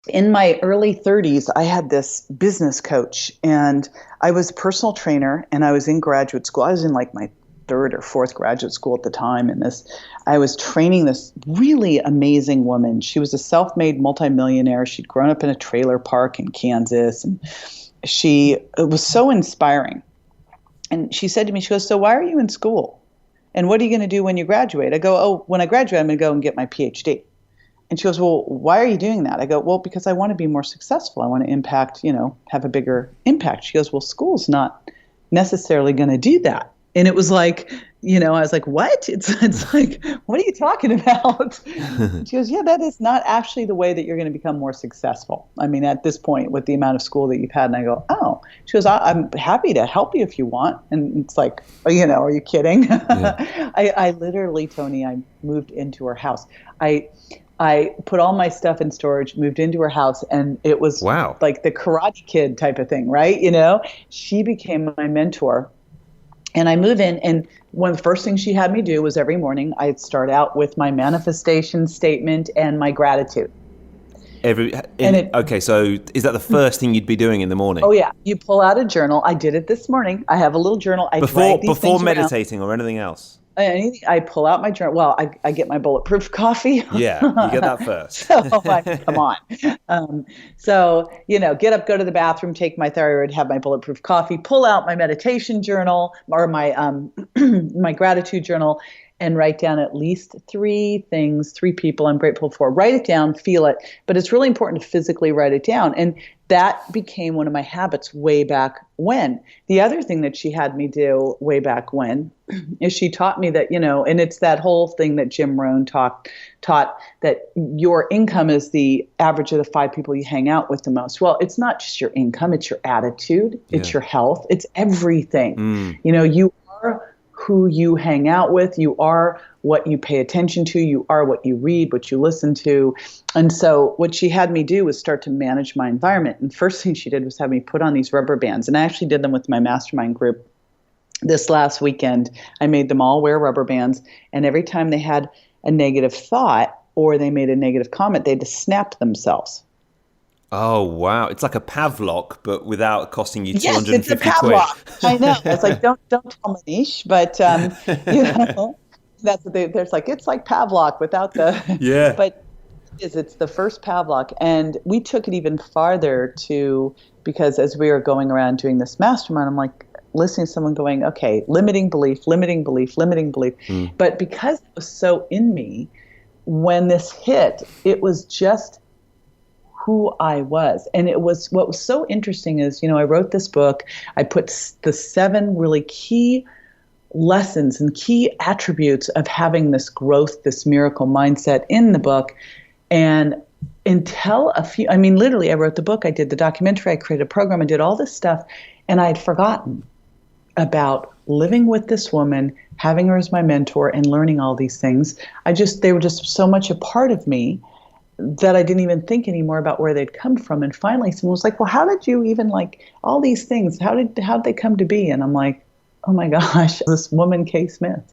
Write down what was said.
In my early 30s, I had this business coach, and I was a personal trainer, and I was in graduate school. I was in like my third or fourth graduate school at the time, and I was training this really amazing woman. She was a self-made multimillionaire. She'd grown up in a trailer park in Kansas, and it was so inspiring. And she said to me, she goes, "So why are you in school? And what are you going to do when you graduate?" I go, "Oh, when I graduate, I'm going to go and get my PhD." And she goes, "Well, why are you doing that?" I go, "Well, because I want to be more successful. I want to impact, have a bigger impact." She goes, "Well, school's not necessarily going to do that." And it was like, I was like, "What?" It's like, "What are you talking about?" She goes, "Yeah, that is not actually the way that you're going to become more successful. I mean, at this point, with the amount of school that you've had." And I go, "Oh." She goes, "I'm happy to help you if you want." And it's like, are you kidding? Yeah. I literally, Tony, I moved into her house. I put all my stuff in storage, moved into her house, and it was Wow. like the Karate Kid type of thing, right? She became my mentor. And I move in, and one of the first things she had me do was every morning I'd start out with my manifestation statement and my gratitude. Okay, so is that the first thing you'd be doing in the morning? Oh yeah, you pull out a journal. I did it this morning. I have a little journal. I drag these Before things around. meditating or anything else? I pull out my journal. Well, I get my bulletproof coffee. Yeah, you get that first. So come on. Get up, go to the bathroom, take my thyroid, have my bulletproof coffee, pull out my meditation journal or my my gratitude journal, and write down at least 3 things, 3 people I'm grateful for. Write it down, feel it. But it's really important to physically write it down. And that became one of my habits way back when. The other thing that she had me do way back when is she taught me that, and it's that whole thing that Jim Rohn taught that your income is the average of the 5 people you hang out with the most. Well, it's not just your income, it's your attitude, it's your health, it's everything. You are who you hang out with, you are what you pay attention to, you are what you read, what you listen to. And so what she had me do was start to manage my environment. And first thing she did was have me put on these rubber bands. And I actually did them with my mastermind group this last weekend. I made them all wear rubber bands. And every time they had a negative thought or they made a negative comment, they just snapped themselves. Oh, wow. It's like a Pavlok, but without costing you 250 Yes, it's a Pavlok. I know. It's like, don't tell Manish, but, that's what there's like, it's like Pavlok without the, yeah. But it's the first Pavlok. And we took it even farther because as we were going around doing this mastermind, I'm like listening to someone going, okay, limiting belief. But because it was so in me, when this hit, it was just who I was. And what was so interesting is, I wrote this book. I put the 7 really key lessons and key attributes of having this growth, this miracle mindset in the book. And literally I wrote the book, I did the documentary, I created a program, I did all this stuff, and I had forgotten about living with this woman, having her as my mentor and learning all these things. They were just so much a part of me that I didn't even think anymore about where they'd come from. And finally someone was like, "Well, how did you even all these things? How did they come to be?" And I'm like, oh my gosh, this woman, Kay Smith.